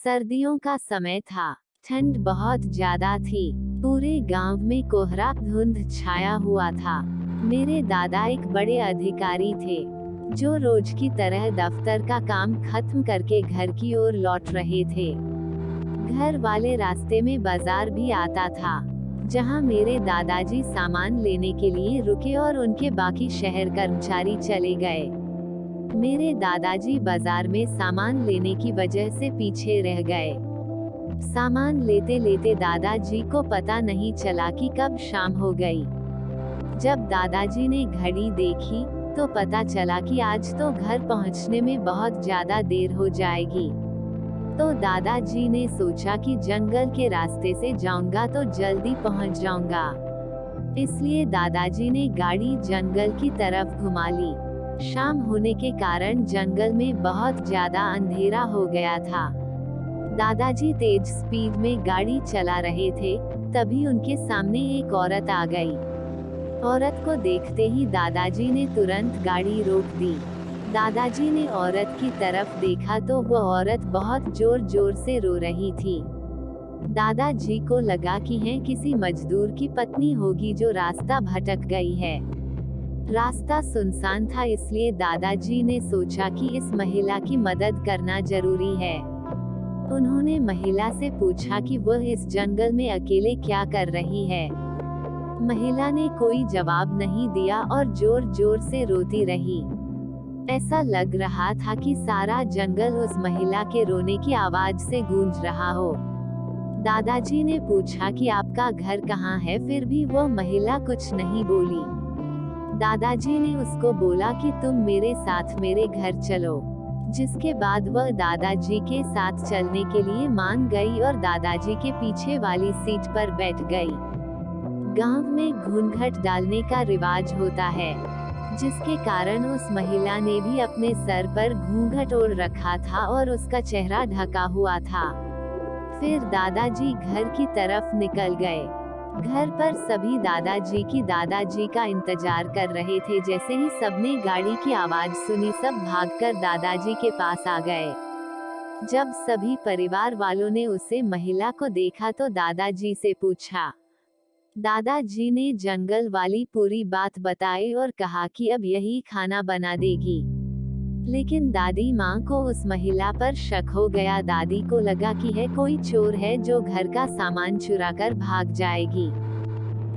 सर्दियों का समय था। ठंड बहुत ज्यादा थी। पूरे गांव में कोहरा धुंध छाया हुआ था। मेरे दादा एक बड़े अधिकारी थे, जो रोज की तरह दफ्तर का काम खत्म करके घर की ओर लौट रहे थे। घर वाले रास्ते में बाजार भी आता था, जहां मेरे दादाजी सामान लेने के लिए रुके और उनके बाकी शहर कर्मचारी चले गए। मेरे दादाजी बाजार में सामान लेने की वजह से पीछे रह गए। सामान लेते लेते दादाजी को पता नहीं चला कि कब शाम हो गई। जब दादाजी ने घड़ी देखी, तो पता चला कि आज तो घर पहुंचने में बहुत ज्यादा देर हो जाएगी। तो दादाजी ने सोचा कि जंगल के रास्ते से जाऊंगा तो जल्दी पहुंच जाऊंगा। इसलिए दादाजी ने गाड़ी जंगल की तरफ घुमा ली। शाम होने के कारण जंगल में बहुत ज्यादा अंधेरा हो गया था। दादाजी तेज स्पीड में गाड़ी चला रहे थे, तभी उनके सामने एक औरत आ गई। औरत को देखते ही दादाजी ने तुरंत गाड़ी रोक दी। दादाजी ने औरत की तरफ देखा तो वो औरत बहुत जोर जोर से रो रही थी। दादाजी को लगा कि है किसी मजदूर की पत्नी होगी जो रास्ता भटक गई है। रास्ता सुनसान था, इसलिए दादाजी ने सोचा कि इस महिला की मदद करना जरूरी है। उन्होंने महिला से पूछा कि वह इस जंगल में अकेले क्या कर रही है। महिला ने कोई जवाब नहीं दिया और जोर जोर से रोती रही। ऐसा लग रहा था कि सारा जंगल उस महिला के रोने की आवाज से गूंज रहा हो। दादाजी ने पूछा कि आपका घर कहाँ है, फिर भी वो महिला कुछ नहीं बोली। दादाजी ने उसको बोला कि तुम मेरे साथ मेरे घर चलो, जिसके बाद वह दादाजी के साथ चलने के लिए मान गई और दादाजी के पीछे वाली सीट पर बैठ गई। गांव में घूंघट डालने का रिवाज होता है, जिसके कारण उस महिला ने भी अपने सर पर घूंघट ओढ़ रखा था और उसका चेहरा ढका हुआ था। फिर दादाजी घर की तरफ निकल गए। घर पर सभी दादाजी का इंतजार कर रहे थे। जैसे ही सबने गाड़ी की आवाज सुनी, सब भागकर दादाजी के पास आ गए। जब सभी परिवार वालों ने उसे महिला को देखा तो दादाजी से पूछा। दादाजी ने जंगल वाली पूरी बात बताई और कहा कि अब यही खाना बना देगी। लेकिन दादी माँ को उस महिला पर शक हो गया। दादी को लगा कि है कोई चोर है जो घर का सामान चुराकर भाग जाएगी।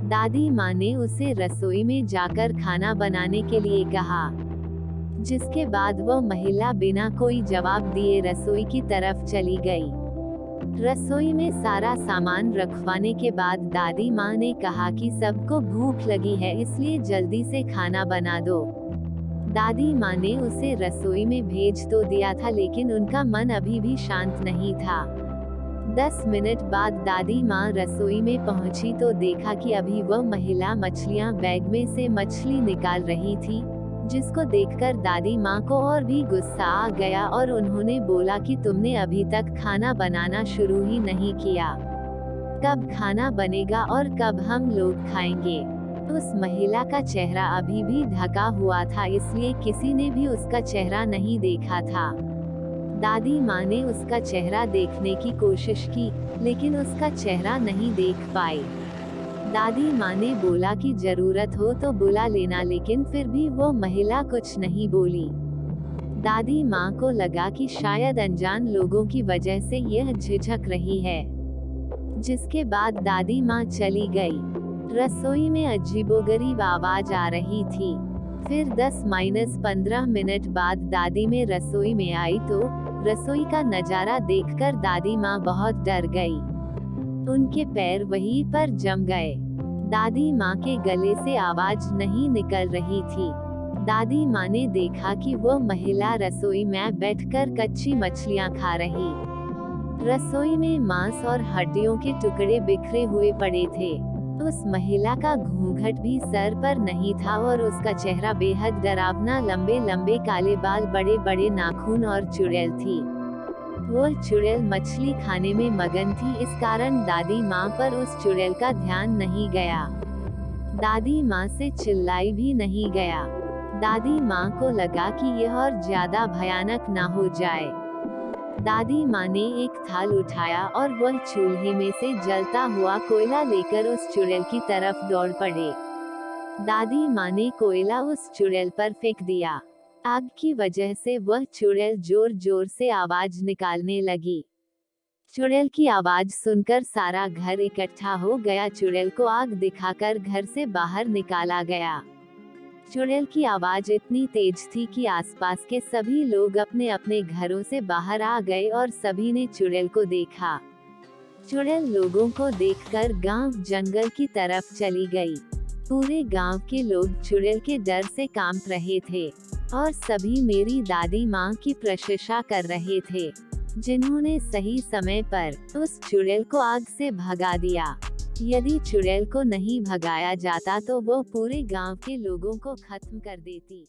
दादी माँ ने उसे रसोई में जाकर खाना बनाने के लिए कहा, जिसके बाद वह महिला बिना कोई जवाब दिए रसोई की तरफ चली गई। रसोई में सारा सामान रखवाने के बाद दादी माँ ने कहा कि सबको भूख लगी है, इसलिए जल्दी से खाना बना दो। दादी माँ ने उसे रसोई में भेज तो दिया था, लेकिन उनका मन अभी भी शांत नहीं था। 10 मिनट बाद दादी माँ रसोई में पहुंची तो देखा कि अभी वह महिला मछलियाँ बैग में से मछली निकाल रही थी, जिसको देखकर दादी माँ को और भी गुस्सा आ गया और उन्होंने बोला कि तुमने अभी तक खाना बनाना शुरू ही नहीं किया। कब खाना बनेगा और कब हम लोग खाएंगे? उस महिला का चेहरा अभी भी ढका हुआ था, इसलिए किसी ने भी उसका चेहरा नहीं देखा था। दादी माँ ने उसका चेहरा देखने की कोशिश की, लेकिन उसका चेहरा नहीं देख पाई। दादी माँ ने बोला कि जरूरत हो तो बुला लेना, लेकिन फिर भी वो महिला कुछ नहीं बोली। दादी माँ को लगा कि शायद अनजान लोगों की वजह से यह झिझक रही है, जिसके बाद दादी माँ चली गई। रसोई में अजीबोगरीब आवाज आ रही थी। फिर 10-15 मिनट बाद दादी में रसोई में आई तो रसोई का नजारा देखकर दादी माँ बहुत डर गई। उनके पैर वहीं पर जम गए। दादी माँ के गले से आवाज नहीं निकल रही थी। दादी माँ ने देखा कि वो महिला रसोई में बैठकर कच्ची मछलियाँ खा रही। रसोई में मांस और हड्डियों के टुकड़े बिखरे हुए पड़े थे। उस महिला का घूंघट भी सर पर नहीं था और उसका चेहरा बेहद डरावना, लंबे लंबे काले बाल, बड़े बड़े नाखून और चुड़ैल थी। वो चुड़ैल मछली खाने में मगन थी, इस कारण दादी माँ पर उस चुड़ैल का ध्यान नहीं गया। दादी माँ से चिल्लाई भी नहीं गया। दादी माँ को लगा कि यह और ज्यादा भयानक ना हो जाए। दादी माँ ने एक थाल उठाया और वह चूल्हे में से जलता हुआ कोयला लेकर उस चुड़ैल की तरफ दौड़ पड़े। दादी माँ ने कोयला उस चुड़ैल पर फेंक दिया। आग की वजह से वह चुड़ैल जोर जोर से आवाज निकालने लगी। चुड़ैल की आवाज सुनकर सारा घर इकट्ठा हो गया। चुड़ैल को आग दिखाकर घर से बाहर निकाला गया। चुड़ैल की आवाज इतनी तेज थी कि आसपास के सभी लोग अपने अपने घरों से बाहर आ गए और सभी ने चुड़ैल को देखा। चुड़ैल लोगों को देखकर गांव जंगल की तरफ चली गई। पूरे गांव के लोग चुड़ैल के डर से कांप रहे थे और सभी मेरी दादी माँ की प्रशंसा कर रहे थे, जिन्होंने सही समय पर उस चुड़ैल को आग से भगा दिया। यदि चुड़ैल को नहीं भगाया जाता तो वो पूरे गांव के लोगों को खत्म कर देती।